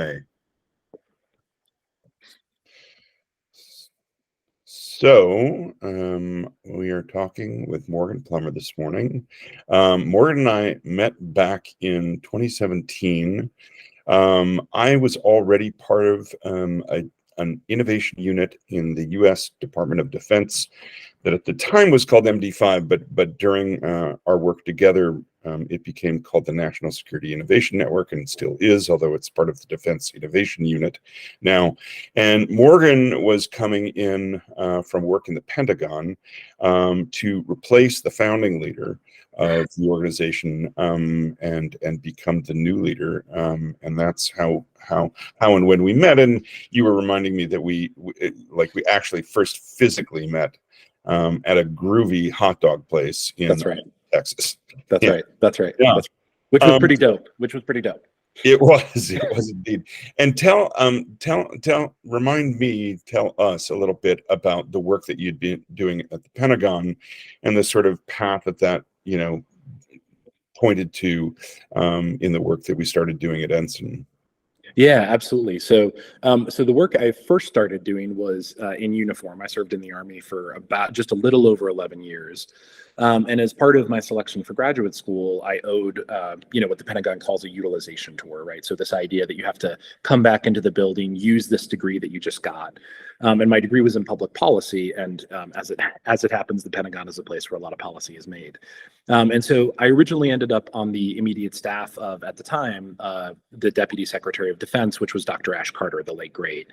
Okay. So we are talking with Morgan Plummer this morning. Morgan and I met back in 2017. I was already part of an innovation unit in the U.S. Department of Defense that at the time was called MD5, but during our work together, it became called the National Security Innovation Network, and it still is, although it's part of the Defense Innovation Unit now. And Morgan was coming in from work in the Pentagon to replace the founding leader of the organization and become the new leader. And that's how and when we met. And you were reminding me that we actually first physically met at a groovy hot dog place in Texas. That's right. Yeah. Which was pretty dope. It was indeed. And tell us a little bit about the work that you'd been doing at the Pentagon and the sort of path that pointed to in the work that we started doing at Ensign. Yeah, absolutely. So the work I first started doing was in uniform. I served in the Army for about just a little over 11 years. And as part of my selection for graduate school, I owed, what the Pentagon calls a utilization tour, right? So this idea that you have to come back into the building, use this degree that you just got. And my degree was in public policy. And as it happens, the Pentagon is a place where a lot of policy is made. And so I originally ended up on the immediate staff of, at the time, the Deputy Secretary of Defense, which was Dr. Ash Carter, the late great.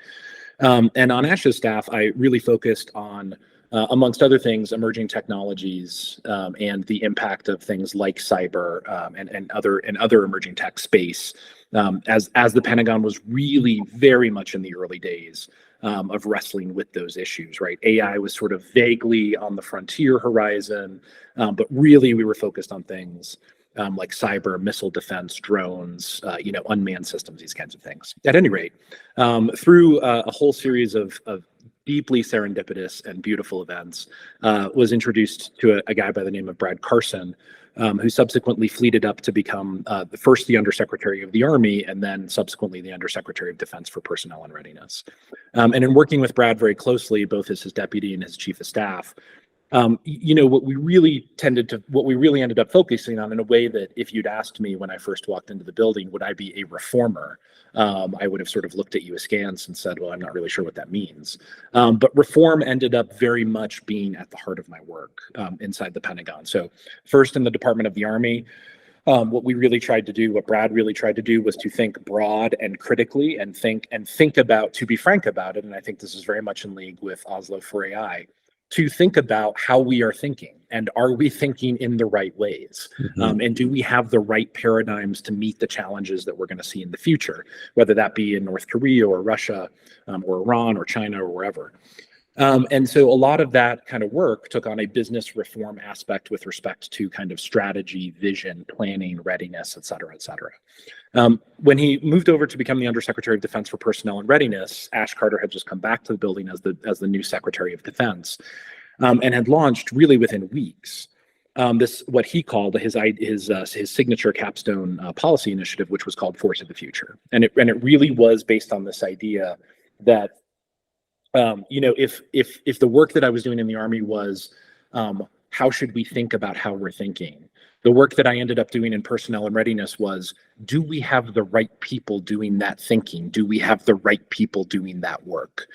And on Ash's staff, I really focused on, amongst other things, emerging technologies and the impact of things like cyber and other emerging tech space, as the Pentagon was really very much in the early days of wrestling with those issues, right? AI was sort of vaguely on the frontier horizon, but really we were focused on things like cyber, missile defense, drones, unmanned systems, these kinds of things. At any rate, through a whole series of deeply serendipitous and beautiful events, was introduced to a guy by the name of Brad Carson, who subsequently fleeted up to become first the Undersecretary of the Army and then subsequently the Undersecretary of Defense for Personnel and Readiness. And in working with Brad very closely, both as his deputy and his chief of staff, what we really ended up focusing on, in a way that if you'd asked me when I first walked into the building, would I be a reformer? I would have sort of looked at you askance and said, well, I'm not really sure what that means. But reform ended up very much being at the heart of my work inside the Pentagon. So first in the Department of the Army, what Brad really tried to do was to think broad and critically and think about, to be frank about it. And I think this is very much in league with Oslo for AI, to think about how we are thinking, and are we thinking in the right ways? Mm-hmm. And do we have the right paradigms to meet the challenges that we're going to see in the future, whether that be in North Korea or Russia or Iran or China or wherever. And so a lot of that kind of work took on a business reform aspect with respect to kind of strategy, vision, planning, readiness, et cetera, et cetera. When he moved over to become the Undersecretary of Defense for Personnel and Readiness, Ash Carter had just come back to the building as the new Secretary of Defense, and had launched really within weeks this, what he called his signature capstone policy initiative, which was called Force of the Future, and it really was based on this idea that if the work that I was doing in the Army was how should we think about how we're thinking, the work that I ended up doing in Personnel and Readiness was, do we have the right people doing that thinking? Do we have the right people doing that work?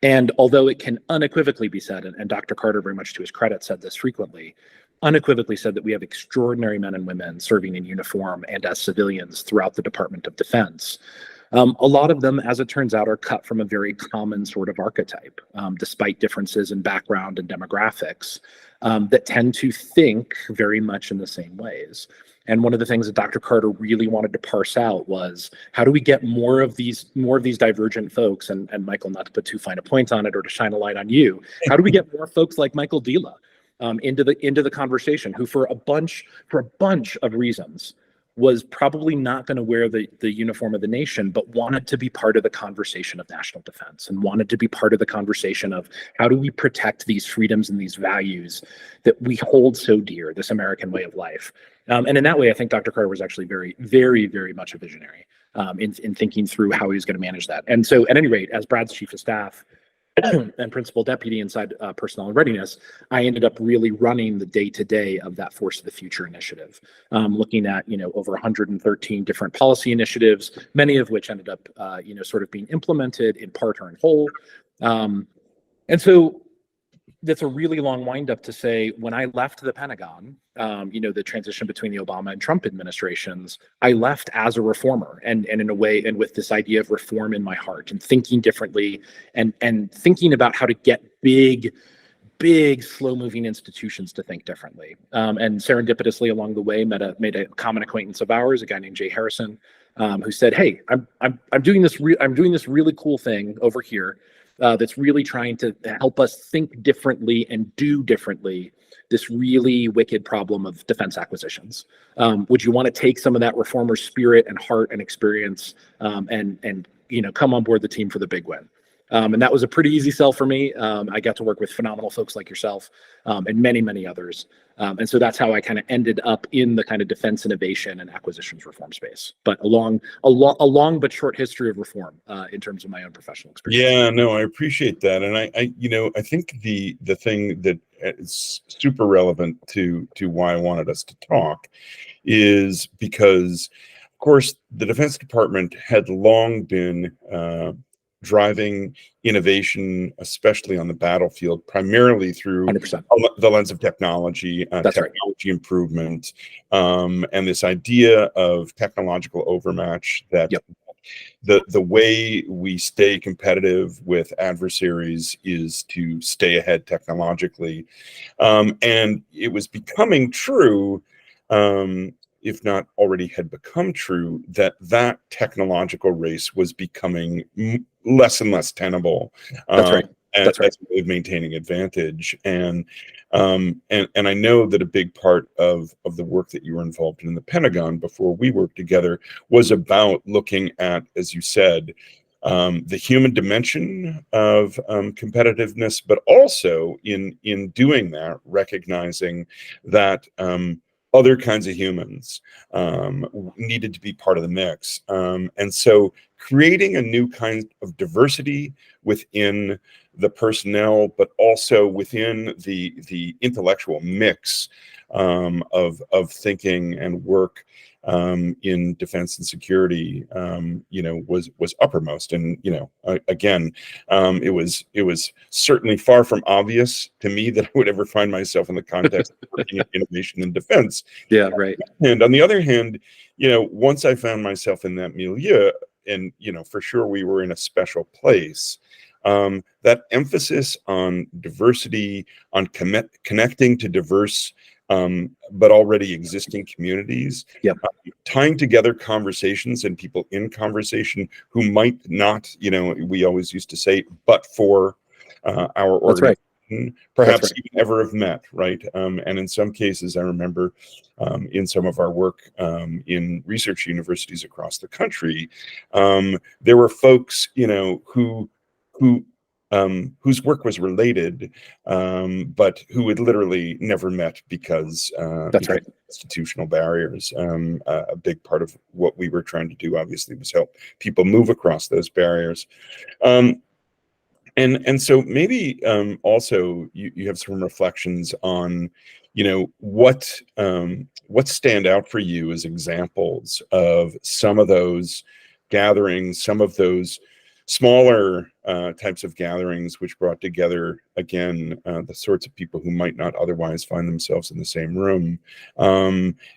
And although it can unequivocally be said, and Dr. Carter, very much to his credit, said this frequently, unequivocally said that we have extraordinary men and women serving in uniform and as civilians throughout the Department of Defense. A lot of them, as it turns out, are cut from a very common sort of archetype, despite differences in background and demographics, that tend to think very much in the same ways. And one of the things that Dr. Carter really wanted to parse out was, how do we get more of these divergent folks, and Michael, not to put too fine a point on it or to shine a light on you, how do we get more folks like Michael Dila into the conversation, who for a bunch of reasons was probably not going to wear the uniform of the nation, but wanted to be part of the conversation of national defense and wanted to be part of the conversation of how do we protect these freedoms and these values that we hold so dear, this American way of life. And in that way, I think Dr. Carter was actually very, very, very much a visionary. in thinking through how he was going to manage that. And so, at any rate, as Brad's chief of staff and principal deputy inside personnel and readiness, I ended up really running the day-to-day of that Force of the Future initiative, looking at over 113 different policy initiatives, many of which ended up sort of being implemented in part or in whole. And so that's a really long windup to say, when I left the Pentagon, the transition between the Obama and Trump administrations, I left as a reformer, and in a way, and with this idea of reform in my heart, and thinking differently, and thinking about how to get big, slow-moving institutions to think differently. And serendipitously along the way, made a common acquaintance of ours, a guy named Jay Harrison, who said, "Hey, I'm doing this really cool thing over here that's really trying to help us think differently and do differently this really wicked problem of defense acquisitions. Would you want to take some of that reformer spirit and heart and experience and come on board the team for the big win?" And that was a pretty easy sell for me. I got to work with phenomenal folks like yourself and many, many others. And so that's how I kind of ended up in the kind of defense innovation and acquisitions reform space. But a long but short history of reform in terms of my own professional experience. Yeah, no, I appreciate that, and I think the thing that is super relevant to why I wanted us to talk is because, of course, the Defense Department had long been driving innovation, especially on the battlefield, primarily through 100%. the lens of technology, That's right. technology improvement, and this idea of technological overmatch that Yep. the way we stay competitive with adversaries is to stay ahead technologically. And it was becoming true, if not already had become true, that technological race was becoming less and less tenable. That's right. That's right. As a way of maintaining advantage. And I know that a big part of the work that you were involved in the Pentagon before we worked together was about looking at, as you said, the human dimension of competitiveness, but also in doing that, recognizing that other kinds of humans needed to be part of the mix. And so creating a new kind of diversity within the personnel, but also within the intellectual mix of thinking and work in defense and security, was uppermost. And again, it was certainly far from obvious to me that I would ever find myself in the context of working in innovation and defense. Yeah, right. And on the other hand, once I found myself in that milieu, and for sure we were in a special place. That emphasis on diversity, on connecting to diverse but already existing communities, Yep. Tying together conversations and people in conversation who might not, we always used to say, but for our organization, right, perhaps right, even ever have met, right? And in some cases, I remember in some of our work in research universities across the country, there were folks, whose work was related, but who had literally never met because that's right, of institutional barriers. A big part of what we were trying to do, obviously, was help people move across those barriers. And so maybe also you have some reflections on, what stand out for you as examples of some of those gatherings, some of those smaller types of gatherings which brought together, again, the sorts of people who might not otherwise find themselves in the same room,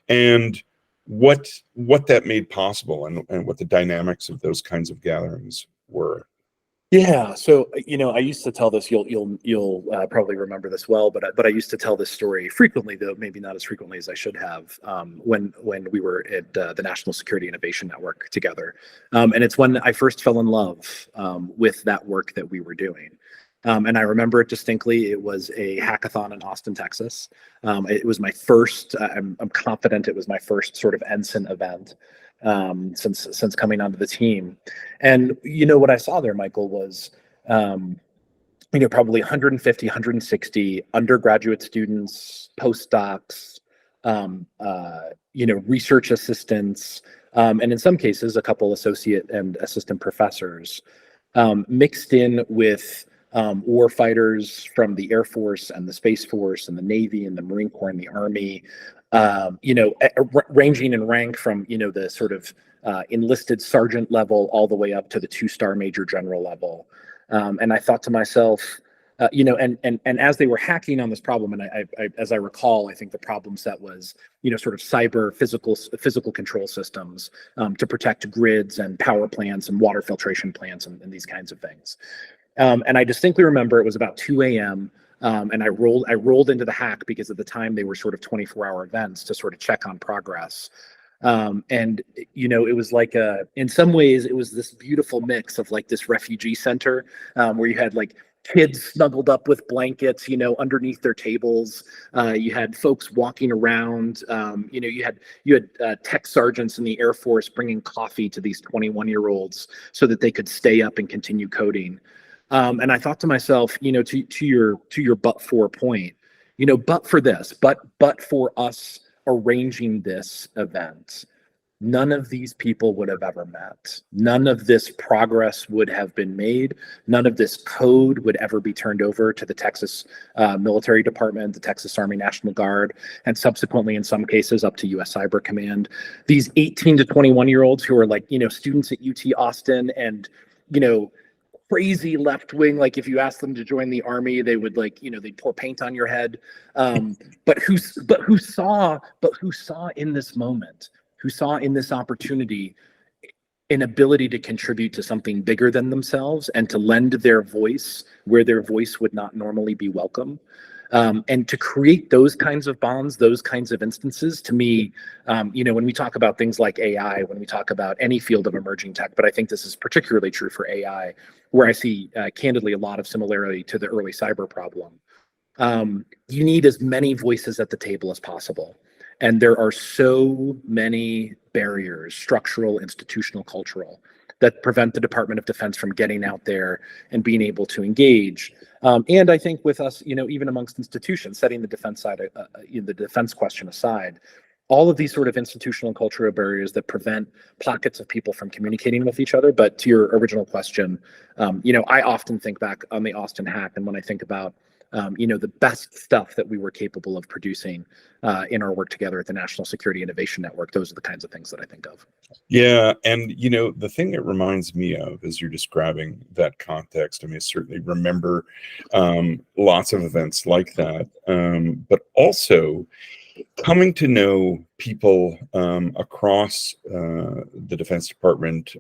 and what that made possible, and what the dynamics of those kinds of gatherings were. Yeah. So, I used to tell this. You'll probably remember this well, but I used to tell this story frequently, though maybe not as frequently as I should have. When we were at the National Security Innovation Network together, and it's when I first fell in love with that work that we were doing. And I remember it distinctly. It was a hackathon in Austin, Texas. It was my first. I'm confident it was my first sort of ensign event since coming onto the team. And what I saw there, Michael, was probably 150, 160 undergraduate students, postdocs, research assistants, and in some cases, a couple associate and assistant professors, mixed in with war fighters from the Air Force and the Space Force and the Navy and the Marine Corps and the Army, ranging in rank from, the sort of enlisted sergeant level all the way up to the 2-star major general level. And I thought to myself, and as they were hacking on this problem, and I as I recall, I think the problem set was, sort of cyber physical control systems to protect grids and power plants and water filtration plants and these kinds of things. And I distinctly remember it was about 2 a.m. And I rolled into the hack because at the time they were sort of 24-hour events to sort of check on progress. And it was like in some ways it was this beautiful mix of like this refugee center where you had like kids snuggled up with blankets, underneath their tables. You had folks walking around. You had tech sergeants in the Air Force bringing coffee to these 21-year-olds so that they could stay up and continue coding. And I thought to myself, to your but for point, but for this, but for us arranging this event, none of these people would have ever met. None of this progress would have been made. None of this code would ever be turned over to the Texas Military Department, the Texas Army National Guard, and subsequently, in some cases, up to U.S. Cyber Command. These 18 to 21-year-olds who are like, students at UT Austin and, crazy left wing. Like if you ask them to join the army, they would they'd pour paint on your head. But who saw in this moment, who saw in this opportunity an ability to contribute to something bigger than themselves and to lend their voice where their voice would not normally be welcome. And to create those kinds of bonds, those kinds of instances, to me, when we talk about things like AI, when we talk about any field of emerging tech, but I think this is particularly true for AI, where I see candidly a lot of similarity to the early cyber problem. You need as many voices at the table as possible. And there are so many barriers, structural, institutional, cultural, that prevent the Department of Defense from getting out there and being able to engage. And I think with us, even amongst institutions, setting the defense side, the defense question aside, all of these sort of institutional and cultural barriers that prevent pockets of people from communicating with each other. But to your original question, I often think back on the Austin hack, and when I think about the best stuff that we were capable of producing in our work together at the National Security Innovation Network, those are the kinds of things that I think of. Yeah. And, the thing it reminds me of as you're describing that context, I certainly remember lots of events like that, but also coming to know people across the Defense Department,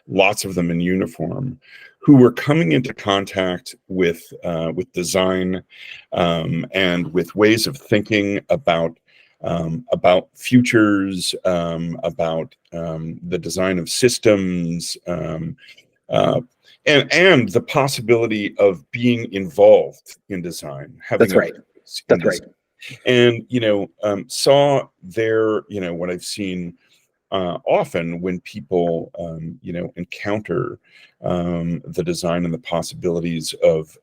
lots of them in uniform, who were coming into contact with design and with ways of thinking about futures, about the design of systems, and the possibility of being involved in design. That's right. That's right. And saw there, what I've seen often when people encounter the design and the possibilities of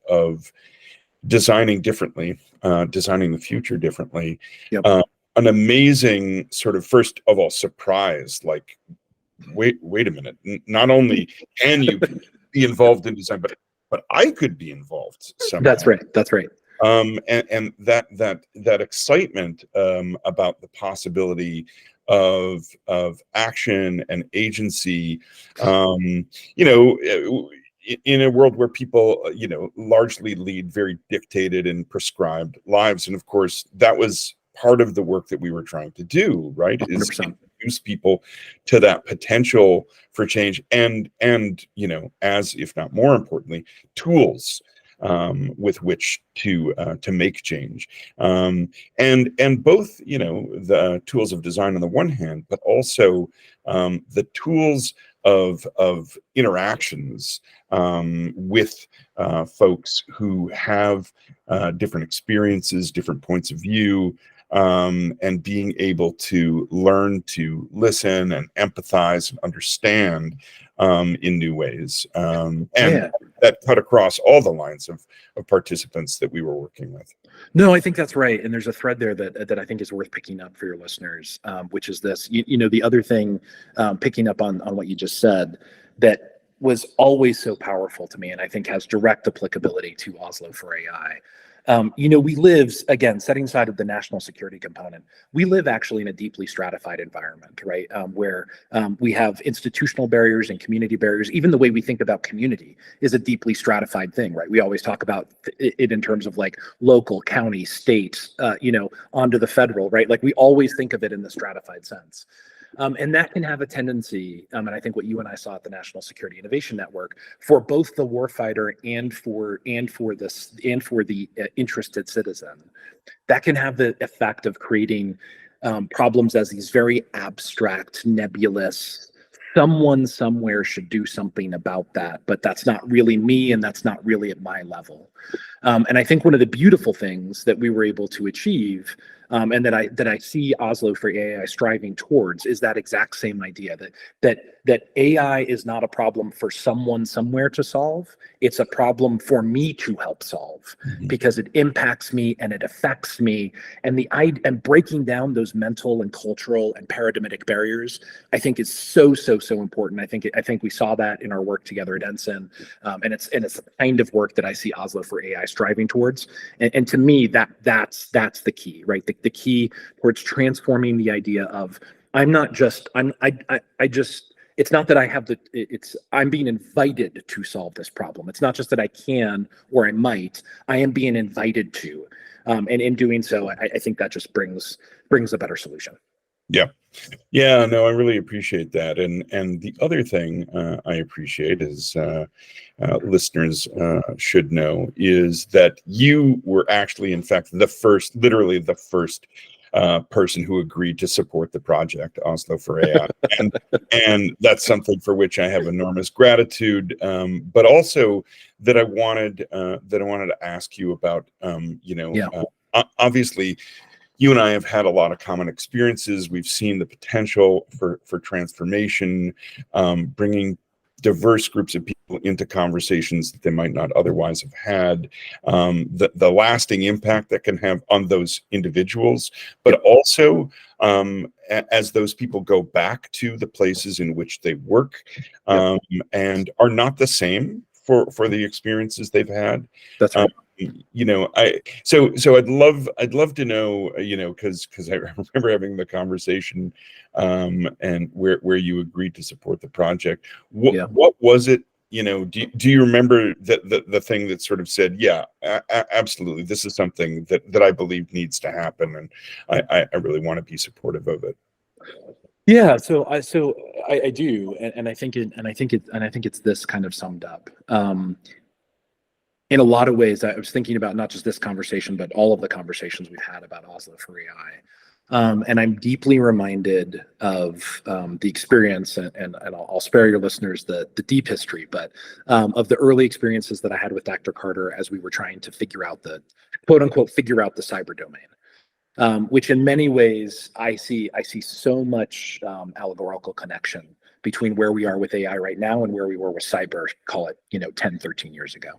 designing differently, designing the future differently. Yep. An amazing sort of, first of all, surprise, like, wait a minute, not only can you be involved in design, but I could be involved somehow. That's right. And that excitement about the possibility of action and agency, in a world where people, largely lead very dictated and prescribed lives. And of course, that was part of the work that we were trying to do, right? 100%. Is introduce people to that potential for change and as if not more importantly, tools with which to make change, and both the tools of design on the one hand, but also the tools of interactions with folks who have different experiences, different points of view, and being able to learn to listen and empathize and understand in new ways. And Yeah. that cut across all the lines of participants that we were working with. No, I think that's right. And there's a thread there that I think is worth picking up for your listeners, which is this. The other thing, picking up on what you just said, that was always so powerful to me, and I think has direct applicability to Oslo for AI. We live, again, setting aside of the national security component, we live actually in a deeply stratified environment, right? Where we have institutional barriers and community barriers. Even the way we think about community is a deeply stratified thing, right? We always talk about it in terms of like local, county, state, onto the federal, right? Like we always think of it in the stratified sense. And that can have a tendency, and I think what you and I saw at the National Security Innovation Network, for both the warfighter and for the interested citizen, that can have the effect of creating problems as these very abstract, nebulous. Someone somewhere should do something about that, but that's not really me, and that's not really at my level. And I think one of the beautiful things that we were able to achieve, and that I see Oslo for AI striving towards, is that exact same idea that AI is not a problem for someone somewhere to solve. It's a problem for me to help solve, because it impacts me and it affects me. And breaking down those mental and cultural and paradigmatic barriers, I think is so important. I think we saw that in our work together at Ensign, and it's the kind of work that I see Oslo for AI striving towards. And to me, that's the key, right? The key towards transforming the idea of I'm not just I just it's not that I have I'm being invited to solve this problem. It's not just that I can or I might. I am being invited to, and in doing so, I think that just brings a better solution. Yeah, no, I really appreciate that. And the other thing I appreciate is listeners should know is that you were actually, in fact, literally the first person who agreed to support the project Oslo for AI, and that's something for which I have enormous gratitude. But also that I wanted to ask you about. Obviously, you and I have had a lot of common experiences. We've seen the potential for transformation, bringing diverse groups of people into conversations that they might not otherwise have had, the lasting impact that can have on those individuals, but also as those people go back to the places in which they work, and are not the same for the experiences they've had. That's right. So I'd love to know, because I remember having the conversation, and where you agreed to support the project. What was it? Do you remember the thing that sort of said, yeah, absolutely, this is something that I believe needs to happen, and I really want to be supportive of it. Yeah, so I do, and I think it's this kind of summed up. In a lot of ways, I was thinking about not just this conversation, but all of the conversations we've had about Oslo for AI. And I'm deeply reminded of the experience, and I'll spare your listeners the deep history, but of the early experiences that I had with Dr. Carter as we were trying to figure out the quote unquote figure out the cyber domain, which in many ways I see so much allegorical connection between where we are with AI right now and where we were with cyber, call it 10, 13 years ago.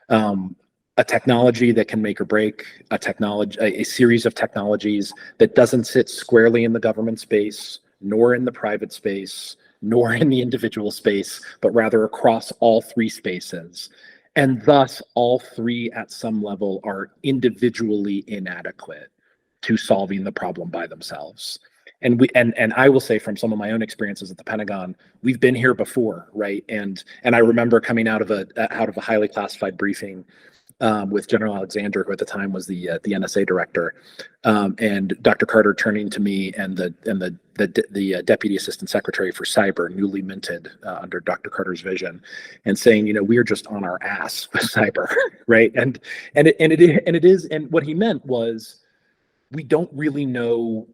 A technology that can make or break, a series of technologies that doesn't sit squarely in the government space, nor in the private space, nor in the individual space, but rather across all three spaces. And thus, all three at some level are individually inadequate to solving the problem by themselves. And I will say, from some of my own experiences at the Pentagon, we've been here before, right? And I remember coming out of a highly classified briefing with General Alexander, who at the time was the NSA director, and Dr. Carter turning to me and the Deputy Assistant Secretary for Cyber, newly minted under Dr. Carter's vision, and saying, we are just on our ass with cyber, right? And what he meant was, we don't really know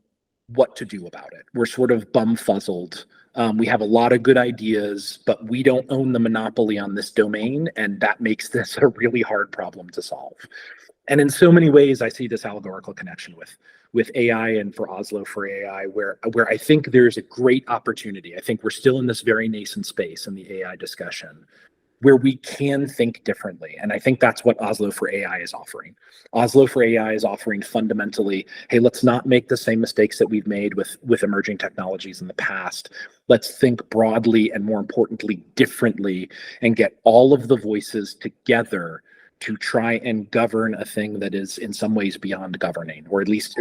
what to do about it. We're sort of bumfuzzled. We have a lot of good ideas, but we don't own the monopoly on this domain, and that makes this a really hard problem to solve. And in so many ways, I see this allegorical connection with AI and for Oslo for AI, where I think there's a great opportunity. I think we're still in this very nascent space in the AI discussion, where we can think differently. And I think that's what Oslo for AI is offering. Oslo for AI is offering fundamentally, hey, let's not make the same mistakes that we've made with emerging technologies in the past. Let's think broadly and, more importantly, differently, and get all of the voices together to try and govern a thing that is in some ways beyond governing, or at least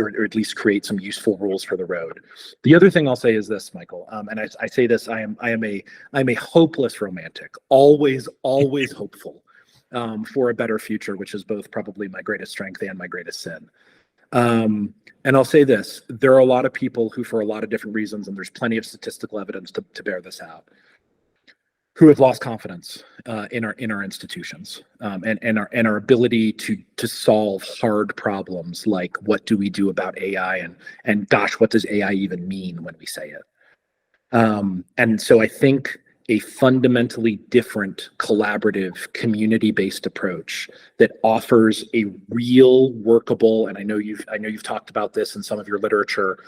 create some useful rules for the road. The other thing I'll say is this, Michael, and I say this, I'm a hopeless romantic, always hopeful for a better future, which is both probably my greatest strength and my greatest sin. And I'll say this: there are a lot of people who, for a lot of different reasons, and there's plenty of statistical evidence to bear this out, who have lost confidence in our institutions, and our ability to solve hard problems like, what do we do about AI, and gosh, what does AI even mean when we say it? And so I think a fundamentally different, collaborative, community-based approach that offers a real, workable, and I know you've talked about this in some of your literature,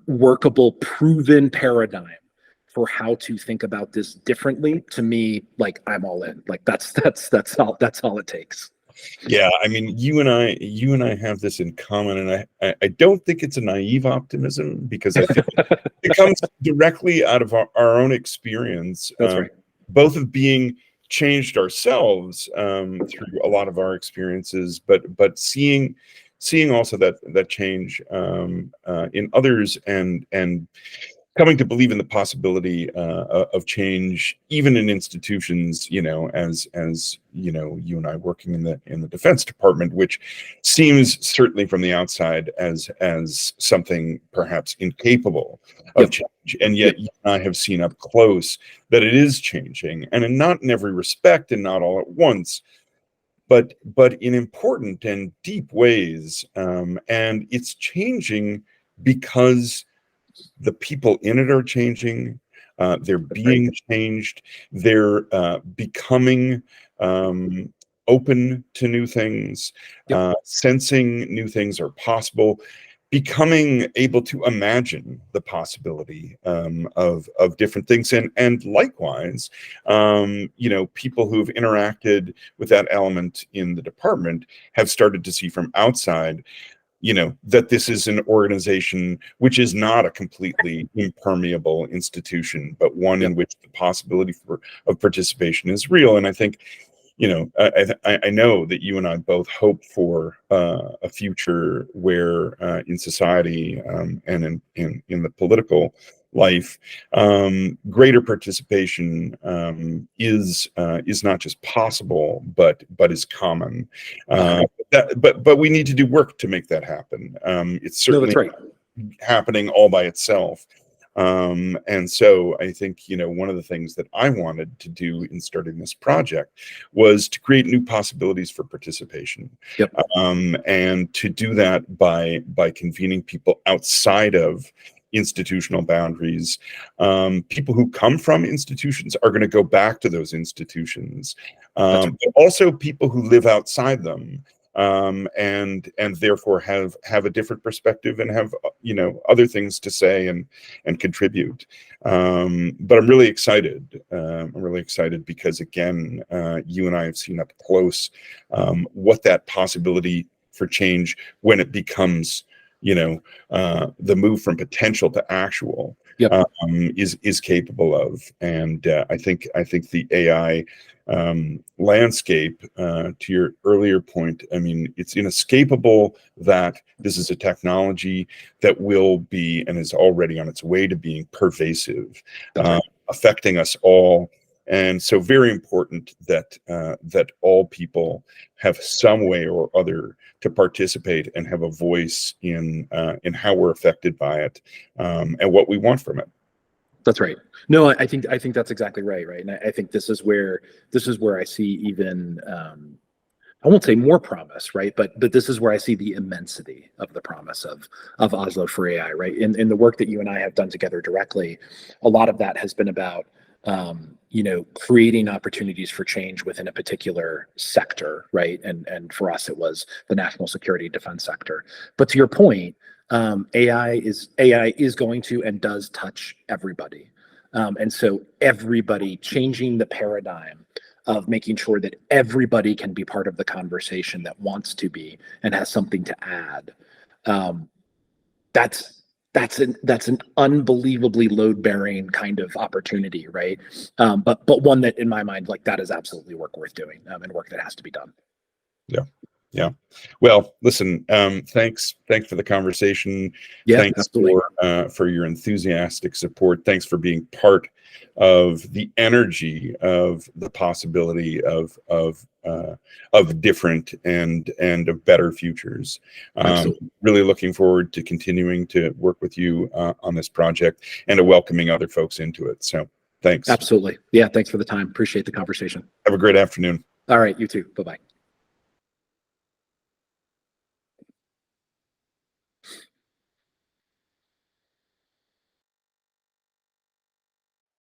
workable, proven paradigm for how to think about this differently. To me, like, I'm all in. Like, that's all it takes. Yeah, I mean, you and I have this in common, and I don't think it's a naive optimism, because I think it comes directly out of our own experience. That's right. Both of being changed ourselves through a lot of our experiences, but seeing also that change in others, and coming to believe in the possibility of change, even in institutions, as you and I working in the Defense Department, which seems certainly from the outside as something perhaps incapable of change, and yet you and I have seen up close that it is changing, and not in every respect, and not all at once, but in important and deep ways, and it's changing because the people in it are changing. They're being changed. They're becoming open to new things, sensing new things are possible, becoming able to imagine the possibility of different things, and likewise, people who've interacted with that element in the department have started to see from outside, that this is an organization which is not a completely impermeable institution, but one in which the possibility of participation is real. And I think, I know that you and I both hope for a future where in society, and in the political life, greater participation is not just possible, but is common. But we need to do work to make that happen. It's certainly happening all by itself. And so I think, one of the things that I wanted to do in starting this project was to create new possibilities for participation. And to do that by convening people outside of institutional boundaries. People who come from institutions are going to go back to those institutions, but also people who live outside them, and therefore have a different perspective, and have other things to say and contribute. But I'm really excited. Because, again, you and I have seen up close what that possibility for change, when it becomes the move from potential to actual, is capable of. And I think the AI landscape, to your earlier point, I mean, it's inescapable that this is a technology that will be, and is already on its way to being, pervasive, affecting us all. And so very important that all people have some way or other to participate and have a voice in how we're affected by it, and what we want from it. That's right. No, I think that's exactly right. And I think this is where I see even, I won't say more promise, right? But this is where I see the immensity of the promise of Oslo for AI, right? In the work that you and I have done together directly, a lot of that has been about creating opportunities for change within a particular sector, right? And for us, it was the national security defense sector. But to your point, AI is going to and does touch everybody. And so everybody changing the paradigm of making sure that everybody can be part of the conversation that wants to be and has something to add. That's an unbelievably load-bearing kind of opportunity, right? But one that, in my mind, like, that is absolutely work worth doing, and work that has to be done. Yeah. Yeah. Well, listen, thanks for the conversation. Yeah, Thanks absolutely. for your enthusiastic support. Thanks for being part of the energy of the possibility of different and of better futures. Absolutely. Really looking forward to continuing to work with you on this project and to welcoming other folks into it. So thanks. Absolutely. Yeah, thanks for the time. Appreciate the conversation. Have a great afternoon. All right, you too. Bye-bye.